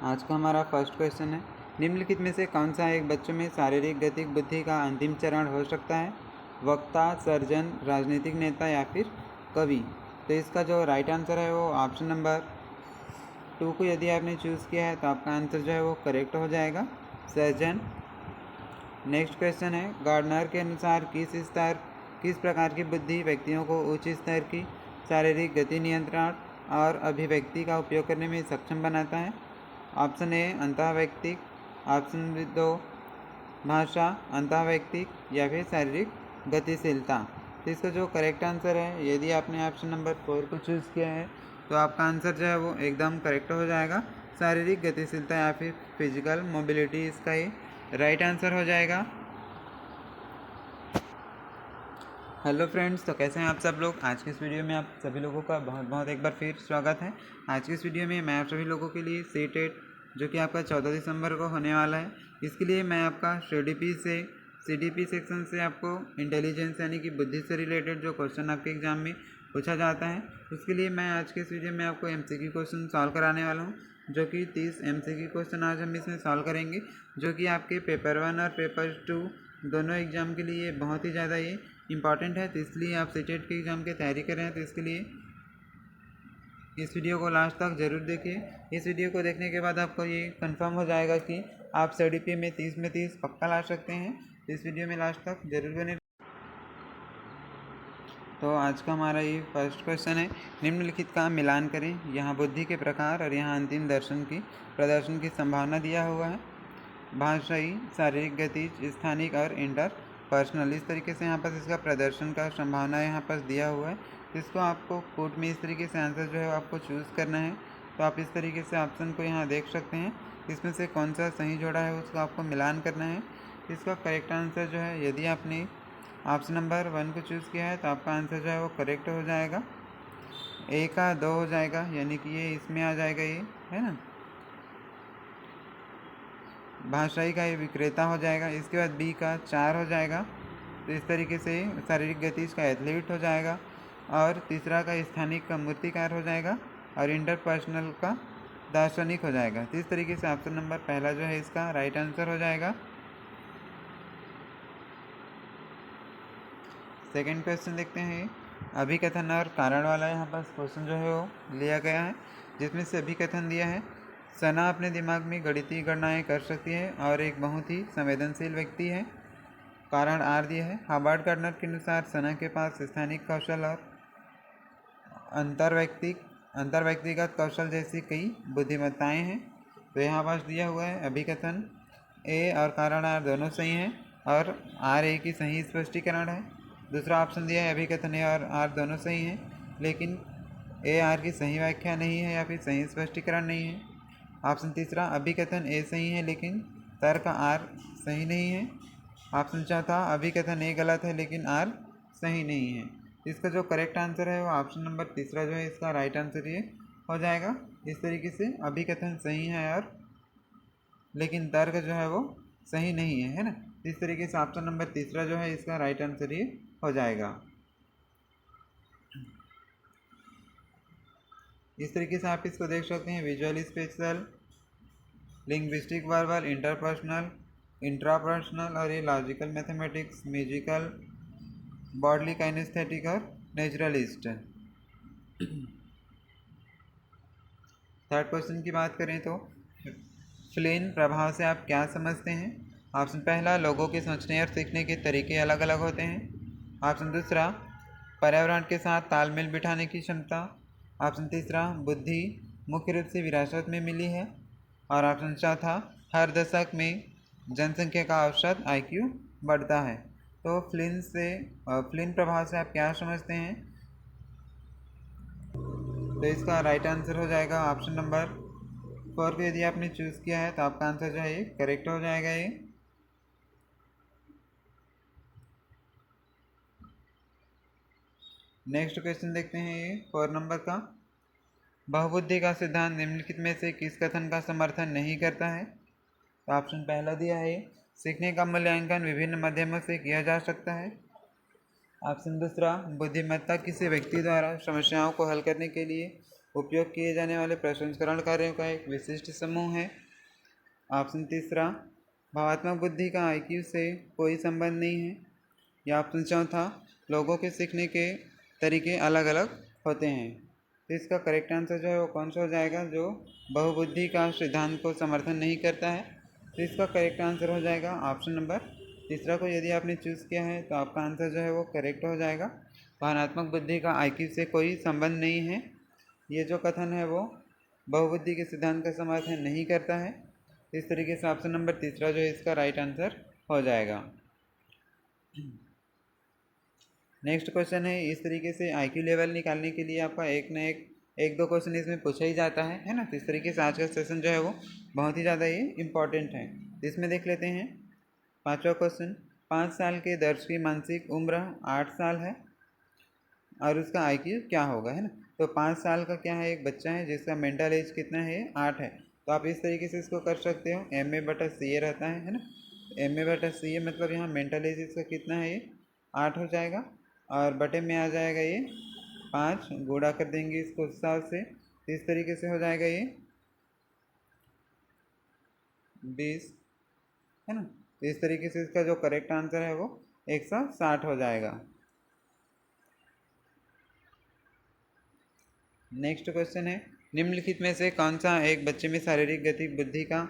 आज का हमारा फर्स्ट क्वेश्चन है, निम्नलिखित में से कौन सा एक बच्चों में शारीरिक गतिक बुद्धि का अंतिम चरण हो सकता है? वक्ता, सर्जन, राजनीतिक नेता या फिर कवि। तो इसका जो राइट आंसर है वो ऑप्शन नंबर 2 को यदि आपने चूज़ किया है तो आपका आंसर जो है वो करेक्ट हो जाएगा, सर्जन। नेक्स्ट क्वेश्चन है, गार्डनर के अनुसार किस प्रकार की बुद्धि व्यक्तियों को उच्च स्तर की शारीरिक गति नियंत्रण और अभिव्यक्ति का उपयोग करने में सक्षम बनाता है? ऑप्शन ए अंतःवैयक्तिक, ऑप्शन 2 भाषा, अंतःवैयक्तिक या फिर शारीरिक गतिशीलता। तो इसका जो करेक्ट आंसर है, यदि आपने ऑप्शन नंबर 4 को चूज़ किया है तो आपका आंसर जो है वो एकदम करेक्ट हो जाएगा, शारीरिक गतिशीलता या फिर फिजिकल मोबिलिटी इसका ही राइट आंसर हो जाएगा। हेलो फ्रेंड्स, तो कैसे हैं आप सब लोग। आज के इस वीडियो में आप सभी लोगों का बहुत बहुत एक बार फिर स्वागत है। आज की इस वीडियो में मैं आप सभी लोगों के लिए सीटेट जो कि आपका 14 दिसंबर को होने वाला है, इसके लिए मैं आपका सीडीपी सेक्शन से आपको इंटेलिजेंस यानी कि बुद्धि से रिलेटेड जो क्वेश्चन आपके एग्जाम में पूछा जाता है, उसके लिए मैं आज के इस वीडियो में आपको एमसीक्यू क्वेश्चन सॉल्व कराने वाला हूँ, जो कि 30 एमसीक्यू क्वेश्चन आज हम इसमें सॉल्व करेंगे, जो कि आपके पेपर 1 और पेपर 2 दोनों एग्ज़ाम के लिए बहुत ही ज़्यादा ये इम्पॉर्टेंट है। तो इसलिए आप सीटेट के एग्ज़ाम की तैयारी कर रहे हैं तो इसके लिए इस वीडियो को लास्ट तक ज़रूर देखिए। इस वीडियो को देखने के बाद आपको ये कंफर्म हो जाएगा कि आप सीडीपी में 30 में 30 पक्का ला सकते हैं। तो इस वीडियो में लास्ट तक ज़रूर बने। तो आज का हमारा ये फर्स्ट क्वेश्चन है, निम्नलिखित का मिलान करें। यहाँ बुद्धि के प्रकार और यहाँ अंतिम प्रदर्शन की संभावना दिया हुआ है। भाषाई, शारीरिक गतिज, स्थानिक और इंटरपर्सनल, इस तरीके से यहाँ पर इसका प्रदर्शन का संभावना यहाँ पर दिया हुआ है। इसको आपको कोर्ट में इस तरीके से आंसर जो है आपको चूज़ करना है। तो आप इस तरीके से ऑप्शन को यहाँ देख सकते हैं, इसमें से कौन सा सही जोड़ा है उसको आपको मिलान करना है। इसका करेक्ट आंसर जो है, यदि आपने ऑप्शन नंबर 1 को चूज़ किया है तो आपका आंसर जो है वो करेक्ट हो जाएगा। ए का 2 हो जाएगा, यानी कि ये इसमें आ जाएगा, ये है ना। भाषाई का ये विक्रेता हो जाएगा। इसके बाद बी का 4 हो जाएगा। तो इस तरीके से शारीरिक गतिज का एथलीट हो जाएगा। और तीसरा का स्थानिक का मूर्तिकार हो जाएगा। और इंटरपर्सनल का दार्शनिक हो जाएगा। तो इस तरीके से ऑप्शन नंबर पहला जो है इसका राइट आंसर हो जाएगा। सेकेंड क्वेश्चन देखते हैं। अभिकथन और कारण वाला यहाँ पर क्वेश्चन जो है वो लिया गया है, जिसमें से अभिकथन दिया है, सना अपने दिमाग में गणितीय गणनाएँ कर सकती है और एक बहुत ही संवेदनशील व्यक्ति है। कारण आर दिया है, हार्वर्ड गार्डनर के अनुसार सना के पास स्थानिक कौशल और अंतर्व्यक्तिगत कौशल जैसी कई बुद्धिमत्ताएं हैं। तो यहाँ पास दिया हुआ है अभिकथन ए और कारण आर दोनों सही हैं और आर ए की सही स्पष्टीकरण है। दूसरा ऑप्शन दिया है अभिकथन ए और आर दोनों सही हैं, लेकिन ए आर की सही व्याख्या नहीं है या फिर सही स्पष्टीकरण नहीं है। ऑप्शन तीसरा, अभिकथन ए सही है लेकिन तर्क आर सही नहीं है। ऑप्शन चौथा, अभिकथन ए गलत है लेकिन आर सही नहीं है। इसका जो करेक्ट आंसर है वो ऑप्शन नंबर तीसरा जो है इसका राइट आंसर ये हो जाएगा। इस तरीके से अभिकथन सही है और लेकिन तर्क जो है वो सही नहीं है ना। इस तरीके से ऑप्शन नंबर तीसरा जो है इसका राइट आंसर ये हो जाएगा। इस तरीके से आप इसको देख सकते हैं, visual spatial, linguistic verbal, interpersonal, intrapersonal और ये logical mathematics, musical, bodily kinesthetic और नेचुरलिस्ट। थर्ड क्वेश्चन की बात करें तो फ्लिन प्रभाव से आप क्या समझते हैं? ऑप्शन पहला, लोगों के सोचने और सीखने के तरीके अलग अलग होते हैं। ऑप्शन दूसरा, पर्यावरण के साथ तालमेल बिठाने की क्षमता। ऑप्शन तीसरा, बुद्धि मुख्य रूप से विरासत में मिली है। और ऑप्शन चौथा, हर दशक में जनसंख्या का औसत IQ बढ़ता है। तो फ्लिन प्रभाव से आप क्या समझते हैं? तो इसका राइट आंसर हो जाएगा ऑप्शन नंबर 4 को यदि आपने चूज़ किया है तो आपका आंसर जो है ये करेक्ट हो जाएगा। ये नेक्स्ट क्वेश्चन देखते हैं, ये 4 नंबर का। बहुबुद्धि का सिद्धांत निम्नलिखित में से किस कथन का समर्थन नहीं करता है? तो ऑप्शन पहला दिया है, सीखने का मूल्यांकन विभिन्न माध्यमों से किया जा सकता है। ऑप्शन दूसरा, बुद्धिमत्ता किसी व्यक्ति द्वारा समस्याओं को हल करने के लिए उपयोग किए जाने वाले प्रसंस्करण कार्यों का एक विशिष्ट समूह है। ऑप्शन तीसरा, भावात्मक बुद्धि का आईक्यू से कोई संबंध नहीं है। या ऑप्शन चौथा, लोगों के सीखने के तरीके अलग अलग होते हैं। तो इसका करेक्ट आंसर जो है वो कौन सा हो जाएगा, जो बहुबुद्धि का सिद्धांत को समर्थन नहीं करता है। तो इसका करेक्ट आंसर हो जाएगा ऑप्शन नंबर तीसरा को यदि आपने चूज़ किया है तो आपका आंसर जो है वो करेक्ट हो जाएगा। भावनात्मक बुद्धि का आईक्यू से कोई संबंध नहीं है। ये जो कथन है वो बहुबुद्धि के सिद्धांत का समर्थन नहीं करता है। इस तरीके से ऑप्शन नंबर तीसरा जो है इसका राइट आंसर हो जाएगा। नेक्स्ट क्वेश्चन है, इस तरीके से आईक्यू लेवल निकालने के लिए आपका एक दो क्वेश्चन इसमें पूछा ही जाता है ना। तो इस तरीके से आज का सेशन जो है वो बहुत ही ज़्यादा ये इम्पॉर्टेंट है। इसमें देख लेते हैं पांचवा क्वेश्चन। 5 साल के दर्श की मानसिक उम्र 8 साल है और उसका आईक्यू क्या होगा, है ना। तो 5 साल का क्या है, एक बच्चा है जिसका मेंटल एज कितना है, 8 है। तो आप इस तरीके से इसको कर सकते हो, MA/CA रहता है ना। MA/CA मतलब यहाँ मेंटल एज इसका कितना है, ये 8 हो जाएगा और बटे में आ जाएगा ये 5, गुणा कर देंगे इसको उस हिसाब से। तो इस तरीके से हो जाएगा ये 20, है ना। तो इस तरीके से इसका जो करेक्ट आंसर है वो 160 हो जाएगा। नेक्स्ट क्वेश्चन है, निम्नलिखित में से कौन सा एक बच्चे में शारीरिक गतिविधि का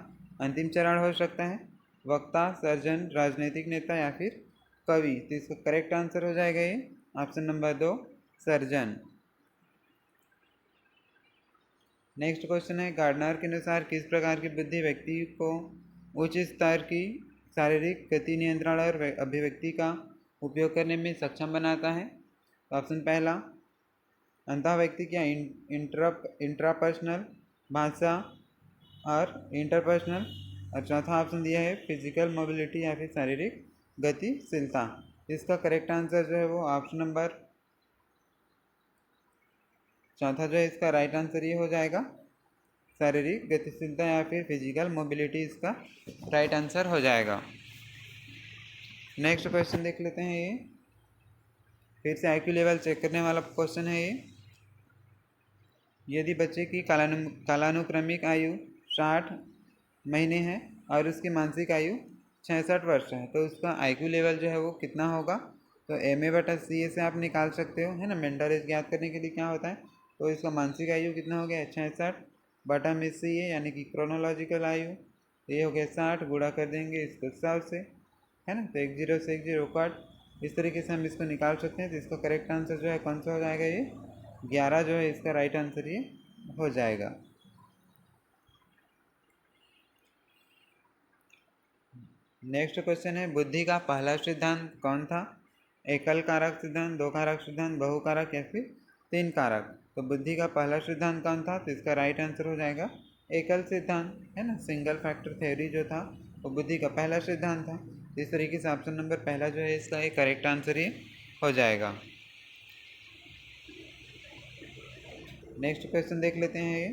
अंतिम चरण हो सकता है, वक्ता, सर्जन, राजनीतिक नेता या फिर कवि। तो इसका करेक्ट आंसर हो जाएगा ये option number 2, surgeon. Next question है, गार्डनर के अनुसार किस प्रकार की बुद्धि व्यक्ति को उच्च स्तर की शारीरिक गति नियंत्रण और अभिव्यक्ति का उपयोग करने में सक्षम बनाता है। ऑप्शन पहला, अंतः व्यक्ति क्या इंट्रापर्सनल भाषा और इंटरपर्सनल, और चौथा ऑप्शन दिया है फिजिकल मोबिलिटी या फिर शारीरिक गतिशीलता। इसका करेक्ट आंसर जो है वो ऑप्शन नंबर चौथा जो है इसका राइट आंसर ये हो जाएगा, शारीरिक गतिशीलता या फिर फिजिकल मोबिलिटी इसका राइट आंसर हो जाएगा। नेक्स्ट क्वेश्चन देख लेते हैं, ये फिर से आईक्यू लेवल चेक करने वाला क्वेश्चन है ये। यदि बच्चे की कालानुक्रमिक आयु 60 महीने है और उसकी मानसिक आयु 66 वर्ष है तो उसका आईक्यू लेवल जो है वो कितना होगा। तो MA/CA से आप निकाल सकते हो, है ना। मेंटल एज ज्ञात करने के लिए क्या होता है, तो इसका मानसिक आयु कितना हो गया 66/CA यानी कि क्रोनोलॉजिकल आयु। तो ये हो गया 60, गुणा कर देंगे इसको 100 से, है ना। तो 1 0 से 1 0 कट, इस तरीके से हम इसको निकाल सकते हैं। तो इसका करेक्ट आंसर जो है कौन सा हो जाएगा, ये 11 जो है इसका राइट आंसर ये हो जाएगा। नेक्स्ट क्वेश्चन है, बुद्धि का पहला सिद्धांत कौन था, एकल कारक सिद्धांत, 2 कारक सिद्धांत, बहु कारक या फिर 3 कारक। तो बुद्धि का पहला सिद्धांत कौन था, तो इसका राइट आंसर हो जाएगा एकल सिद्धांत, है ना। सिंगल फैक्टर थ्योरी जो था वो बुद्धि का पहला सिद्धांत था। इस तरीके से ऑप्शन नंबर पहला जो है इसका एक करेक्ट आंसर ये हो जाएगा। नेक्स्ट क्वेश्चन देख लेते हैं, ये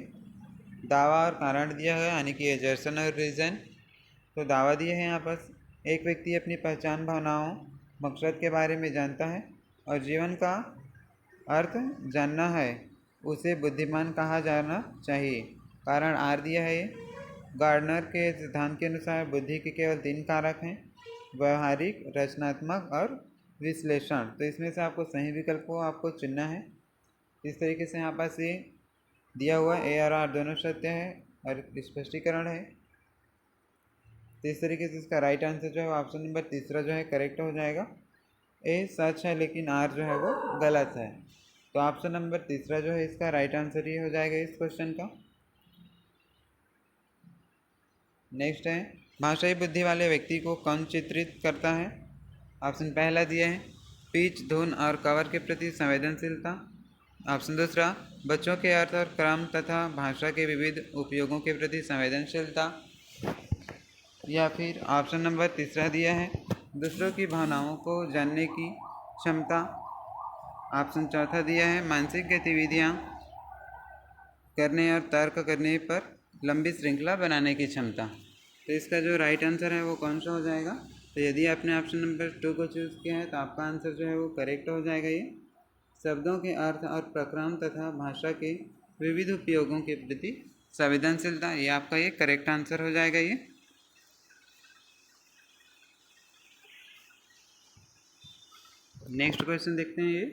दावा और कारण दिया है यानी कि एजर्सन और रीजन। तो दावा दिए हैं यहाँ पर, एक व्यक्ति अपनी पहचान, भावनाओं, मकसद के बारे में जानता है और जीवन का अर्थ जानना है, उसे बुद्धिमान कहा जाना चाहिए। कारण आर दिया है। गार्डनर के सिद्धांत के अनुसार बुद्धि के केवल 3 कारक हैं, व्यवहारिक, रचनात्मक और विश्लेषण। तो इसमें से आपको सही विकल्प को आपको चुनना है। इस तरीके से यहाँ पास ये दिया हुआ A और R दोनों सत्य है और स्पष्टीकरण है। तो इस तरीके से इसका राइट आंसर जो है ऑप्शन नंबर तीसरा जो है करेक्ट हो जाएगा। A सच है लेकिन R जो है वो गलत है। तो ऑप्शन नंबर तीसरा जो है इसका राइट आंसर ये हो जाएगा इस क्वेश्चन का। नेक्स्ट है, भाषाई बुद्धि वाले व्यक्ति को कौन चित्रित करता है। ऑप्शन पहला दिया है, पिच, धुन और कवर के प्रति संवेदनशीलता। ऑप्शन दूसरा, बच्चों के अर्थ और क्रम तथा भाषा के विविध उपयोगों के प्रति संवेदनशीलता। या फिर ऑप्शन नंबर तीसरा दिया है, दूसरों की भावनाओं को जानने की क्षमता। ऑप्शन चौथा दिया है, मानसिक गतिविधियाँ करने और तर्क करने पर लंबी श्रृंखला बनाने की क्षमता। तो इसका जो राइट आंसर है वो कौन सा हो जाएगा। तो यदि आपने ऑप्शन नंबर 2 को चूज़ किया है तो आपका आंसर जो है वो करेक्ट हो जाएगा। ये शब्दों के अर्थ और प्रक्रम तथा भाषा के विविध उपयोगों के प्रति संवेदनशीलता, ये आपका ये करेक्ट आंसर हो जाएगा। ये नेक्स्ट क्वेश्चन देखते हैं। ये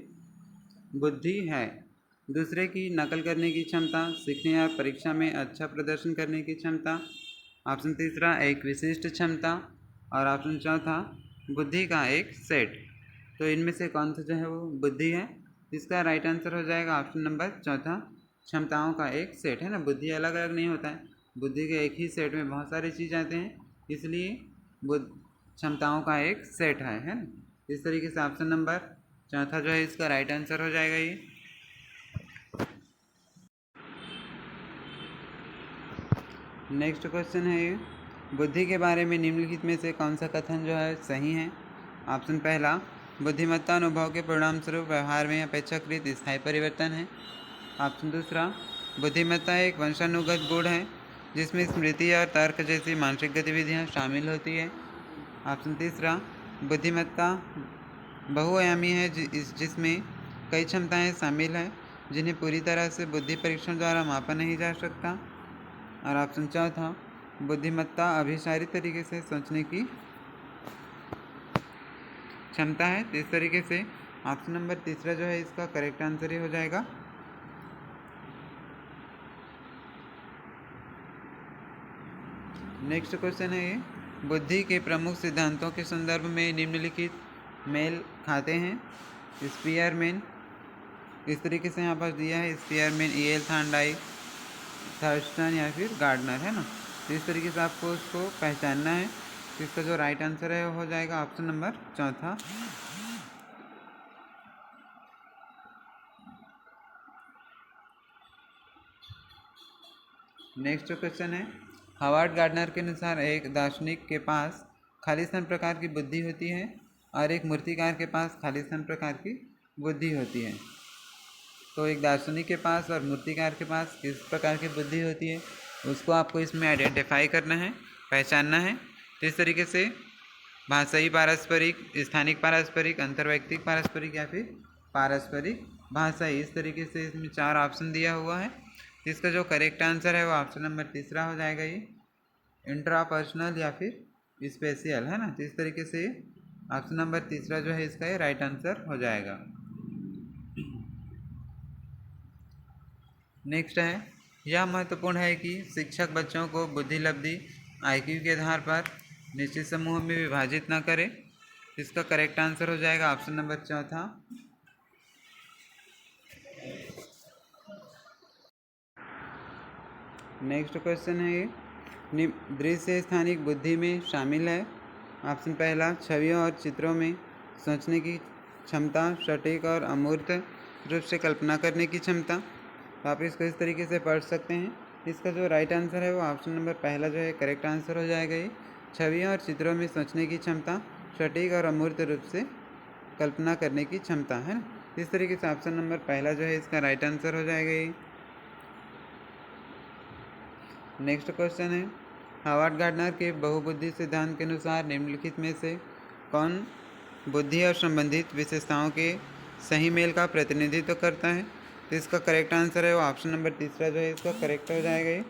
बुद्धि है दूसरे की नकल करने की क्षमता, सीखने या परीक्षा में अच्छा प्रदर्शन करने की क्षमता। ऑप्शन तीसरा एक विशिष्ट क्षमता, और ऑप्शन चौथा बुद्धि का एक सेट। तो इनमें से कौन सा जो है वो बुद्धि है? इसका राइट आंसर हो जाएगा ऑप्शन नंबर चौथा, क्षमताओं का एक सेट है ना। बुद्धि अलग अलग नहीं होता है, बुद्धि के एक ही सेट में बहुत सारी चीज़ आते हैं, इसलिए बुद्ध क्षमताओं का एक सेट है ना। इस तरीके से ऑप्शन नंबर चौथा जो है इसका राइट आंसर हो जाएगा। ये नेक्स्ट क्वेश्चन है। ये बुद्धि के बारे में निम्नलिखित में से कौन सा कथन जो है सही है? ऑप्शन पहला, बुद्धिमत्ता अनुभव के परिणाम स्वरूप व्यवहार में अपेक्षाकृत स्थायी परिवर्तन है। ऑप्शन दूसरा, बुद्धिमत्ता एक वंशानुगत गुण है जिसमें स्मृति और तर्क जैसी मानसिक गतिविधियां शामिल होती है। ऑप्शन तीसरा, बुद्धिमत्ता बहुआयामी है जिसमें कई क्षमताएं शामिल हैं जिन्हें पूरी तरह से बुद्धि परीक्षण द्वारा मापा नहीं जा सकता। और ऑप्शन चौथा, बुद्धिमत्ता अभिसारी तरीके से सोचने की क्षमता है। तो इस तरीके से ऑप्शन नंबर तीसरा जो है इसका करेक्ट आंसर ही हो जाएगा। नेक्स्ट क्वेश्चन है। ये बुद्धि के प्रमुख सिद्धांतों के संदर्भ में निम्नलिखित मेल खाते हैं। स्पीयरमैन, इस तरीके से यहाँ पर दिया है स्पीयरमैन, E.L. थार्नडाइक, थर्स्टन या फिर गार्डनर, है ना। तो इस तरीके से आपको उसको पहचानना है। तो इसका जो राइट आंसर है वो हो जाएगा ऑप्शन नंबर चौथा। नेक्स्ट क्वेश्चन है। हावर्ड गार्डनर के अनुसार एक दार्शनिक के पास खालिस्तान प्रकार की बुद्धि होती है और एक मूर्तिकार के पास खालिस्तान प्रकार की बुद्धि होती है। तो एक दार्शनिक के पास और मूर्तिकार के पास किस प्रकार की बुद्धि होती है उसको आपको इसमें आइडेंटिफाई करना है, पहचानना है। तो इस तरीके से भाषाई पारस्परिक, स्थानिक पारस्परिक, अंतर्वैयक्तिक पारस्परिक या फिर पारस्परिक भाषाई, इस तरीके से इसमें चार ऑप्शन दिया हुआ है। इसका जो करेक्ट आंसर है वो ऑप्शन नंबर तीसरा हो जाएगा। ये इंट्रापर्सनल या फिर स्पेशियल, है ना। तो इस तरीके से ऑप्शन नंबर तीसरा जो है इसका ये राइट आंसर हो जाएगा। नेक्स्ट है, यह महत्वपूर्ण है कि शिक्षक बच्चों को बुद्धि लब्धि IQ के आधार पर निश्चित समूह में विभाजित न करे। इसका करेक्ट आंसर हो जाएगा ऑप्शन नंबर चौथा। नेक्स्ट क्वेश्चन है। ये दृश्य स्थानिक बुद्धि में शामिल है। ऑप्शन पहला, छवियों और चित्रों में सोचने की क्षमता, सटीक और अमूर्त रूप से कल्पना करने की क्षमता। तो आप इसको इस तरीके से पढ़ सकते हैं। इसका जो राइट आंसर है वो ऑप्शन नंबर पहला जो है करेक्ट आंसर हो जाएगा। ये छवियों और चित्रों में सोचने की क्षमता, सटीक और अमूर्त रूप से कल्पना करने की क्षमता, है ना। इस तरीके से ऑप्शन नंबर पहला जो है इसका राइट आंसर हो जाएगा। ये नेक्स्ट क्वेश्चन है। हावर्ड गार्डनर के बहुबुद्धि सिद्धांत के अनुसार निम्नलिखित में से कौन बुद्धि और संबंधित विशेषताओं के सही मेल का प्रतिनिधित्व करता है? तो इसका करेक्ट आंसर है वो ऑप्शन नंबर तीसरा जो है इसका करेक्ट हो जाएगा। ये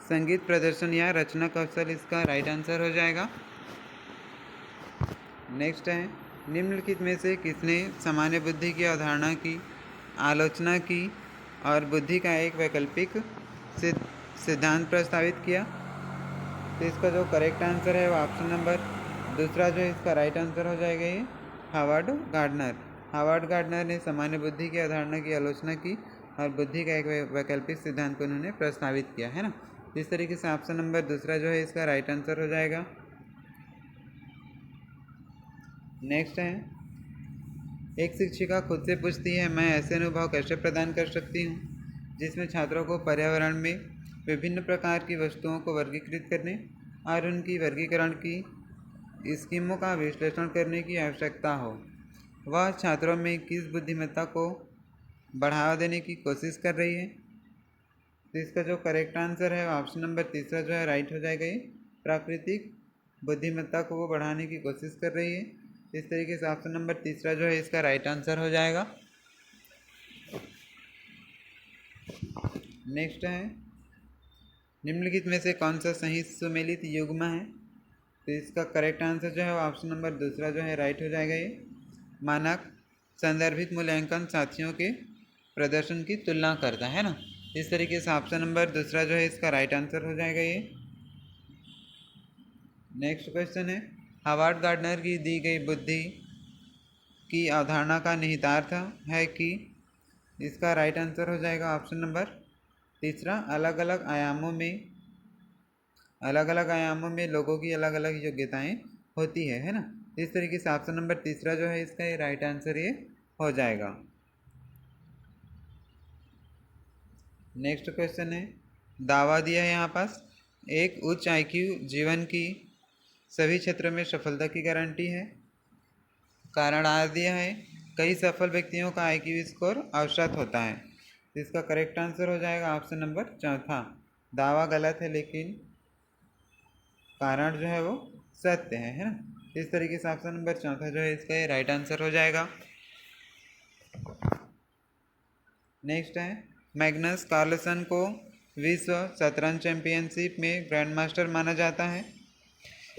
संगीत प्रदर्शन या रचना कौशल इसका राइट आंसर हो जाएगा। नेक्स्ट है, निम्नलिखित में से किसने सामान्य बुद्धि की अवधारणा की आलोचना की और बुद्धि का एक वैकल्पिक सिद्धांत प्रस्तावित किया? तो इसका जो करेक्ट आंसर है वो ऑप्शन नंबर दूसरा जो है इसका राइट आंसर हो जाएगा। ये हावर्ड गार्डनर। हावर्ड गार्डनर ने सामान्य बुद्धि की अवधारणा की आलोचना की और बुद्धि का एक वैकल्पिक सिद्धांत को उन्होंने प्रस्तावित किया, है ना। इस तरीके से ऑप्शन नंबर दूसरा जो है इसका राइट आंसर हो जाएगा। नेक्स्ट है, एक शिक्षिका खुद से पूछती है, मैं ऐसे अनुभव कैसे प्रदान कर सकती हूँ जिसमें छात्रों को पर्यावरण में विभिन्न प्रकार की वस्तुओं को वर्गीकृत करने और उनकी वर्गीकरण की स्कीमों का विश्लेषण करने की आवश्यकता हो। वह छात्रों में किस बुद्धिमत्ता को बढ़ावा देने की कोशिश कर रही है? तो इसका जो करेक्ट आंसर है ऑप्शन नंबर तीसरा जो है राइट हो जाएगा। ये प्राकृतिक बुद्धिमत्ता को वो बढ़ाने की कोशिश कर रही है। इस तरीके से ऑप्शन नंबर तीसरा जो है इसका राइट आंसर हो जाएगा। नेक्स्ट है निम्नलिखित में से कौन सा सही सुमेलित युग्म है। तो इसका करेक्ट आंसर जो है वो ऑप्शन नंबर दूसरा जो है राइट हो जाएगा। ये मानक संदर्भित मूल्यांकन साथियों के प्रदर्शन की तुलना करता है ना। इस तरीके से ऑप्शन नंबर दूसरा जो है इसका राइट आंसर हो जाएगा ये। नेक्स्ट क्वेश्चन है हावर्ड गार्डनर की दी गई बुद्धि की अवधारणा का निहितार्थ है कि। इसका राइट आंसर हो जाएगा ऑप्शन नंबर तीसरा अलग अलग आयामों में लोगों की अलग अलग योग्यताएं होती है ना। इस तरीके से ऑप्शन नंबर तीसरा जो है इसका ये राइट आंसर ये हो जाएगा। नेक्स्ट क्वेश्चन है दावा दिया है यहाँ पास एक उच्च आईक्यू जीवन की सभी क्षेत्रों में सफलता की गारंटी है। कारण आर दिया है कई सफल व्यक्तियों का आईक्यू स्कोर औसत होता है। इसका करेक्ट आंसर हो जाएगा ऑप्शन नंबर चौथा। दावा गलत है लेकिन कारण जो है वो सत्य है ना। इस तरीके से ऑप्शन नंबर चौथा जो है इसका ये राइट आंसर हो जाएगा। नेक्स्ट है मैग्नस कार्लसन को विश्व शतरंज चैंपियनशिप में ग्रैंड मास्टर माना जाता है।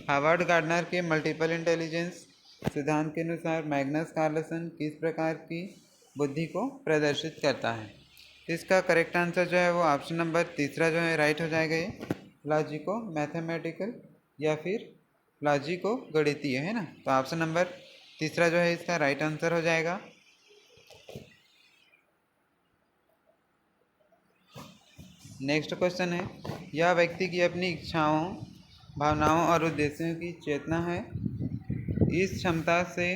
हावर्ड गार्डनर के मल्टीपल इंटेलिजेंस सिद्धांत के अनुसार मैग्नस कार्लसन किस प्रकार की बुद्धि को प्रदर्शित करता है। इसका करेक्ट आंसर जो है वो ऑप्शन नंबर तीसरा जो है राइट हो जाएगा। ये लॉजिको मैथमेटिकल या फिर लॉजिको गणितीय है ना। तो ऑप्शन नंबर तीसरा जो है इसका राइट आंसर हो जाएगा। नेक्स्ट क्वेश्चन है यह व्यक्ति की अपनी इच्छाओं भावनाओं और उद्देश्यों की चेतना है। इस क्षमता से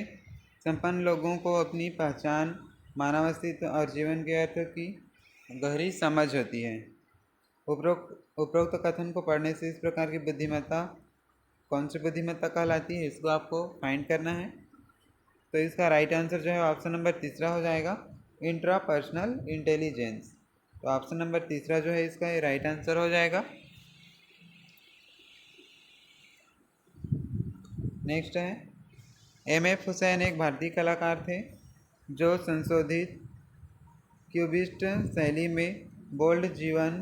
संपन्न लोगों को अपनी पहचान मानव अस्तित्व और जीवन के अर्थ की गहरी समझ होती है। उपरोक्त कथन को पढ़ने से इस प्रकार की बुद्धिमत्ता कौन सी बुद्धिमत्ता कहलाती है इसको आपको फाइंड करना है। तो इसका राइट आंसर जो है ऑप्शन नंबर तीसरा हो जाएगा इंट्रापर्सनल इंटेलिजेंस। तो ऑप्शन नंबर तीसरा जो है इसका ये राइट आंसर हो जाएगा। नेक्स्ट है एम.एफ. हुसैन एक भारतीय कलाकार थे जो संशोधित क्यूबिस्ट शैली में बोल्ड जीवन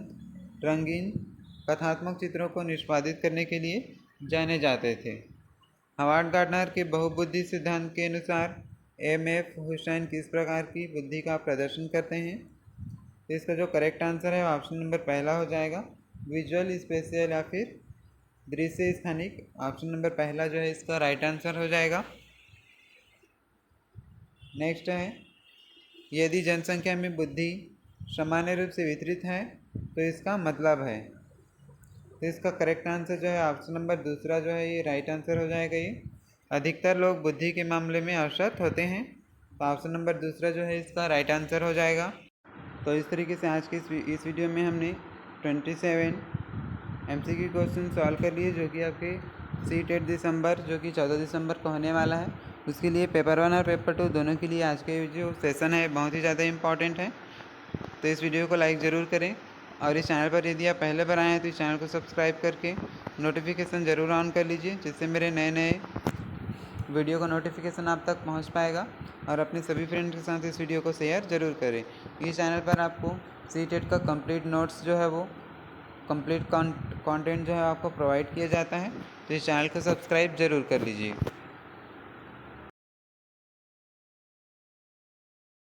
रंगीन कथात्मक चित्रों को निष्पादित करने के लिए जाने जाते थे। हावर्ड गार्डनर के बहुबुद्धि सिद्धांत के अनुसार एम.एफ. हुसैन किस प्रकार की बुद्धि का प्रदर्शन करते हैं। तो इसका जो करेक्ट आंसर है ऑप्शन नंबर पहला हो जाएगा विजुअल स्पेशियल या फिर दृश्य स्थानिक। ऑप्शन नंबर पहला जो है इसका राइट आंसर हो जाएगा। नेक्स्ट है यदि जनसंख्या में बुद्धि सामान्य रूप से वितरित है तो इसका मतलब है। तो इसका करेक्ट आंसर जो है ऑप्शन नंबर दूसरा जो है ये राइट आंसर हो जाएगा। ये अधिकतर लोग बुद्धि के मामले में औसत होते हैं। तो ऑप्शन नंबर दूसरा जो है इसका राइट आंसर हो जाएगा। तो इस तरीके से आज की इस वीडियो में हमने 27 MCQ क्वेश्चन सॉल्व कर लिए जो कि आपके C-TET दिसंबर जो कि 14 दिसंबर को होने वाला है उसके लिए पेपर 1 और पेपर 2 दोनों के लिए आज के जो सेशन है बहुत ही ज़्यादा इम्पॉर्टेंट है। तो इस वीडियो को लाइक ज़रूर करें और इस चैनल पर यदि आप पहले बार आए हैं तो इस चैनल को सब्सक्राइब करके नोटिफिकेशन ज़रूर ऑन कर लीजिए जिससे मेरे नए नए वीडियो का नोटिफिकेशन आप तक पहुंच पाएगा। और अपने सभी फ्रेंड्स के साथ इस वीडियो को शेयर ज़रूर करें। इस चैनल पर आपको C-TET का कंप्लीट नोट्स जो है वो कंप्लीट कंटेंट जो है आपको प्रोवाइड किया जाता है। तो इस चैनल को सब्सक्राइब ज़रूर कर लीजिए।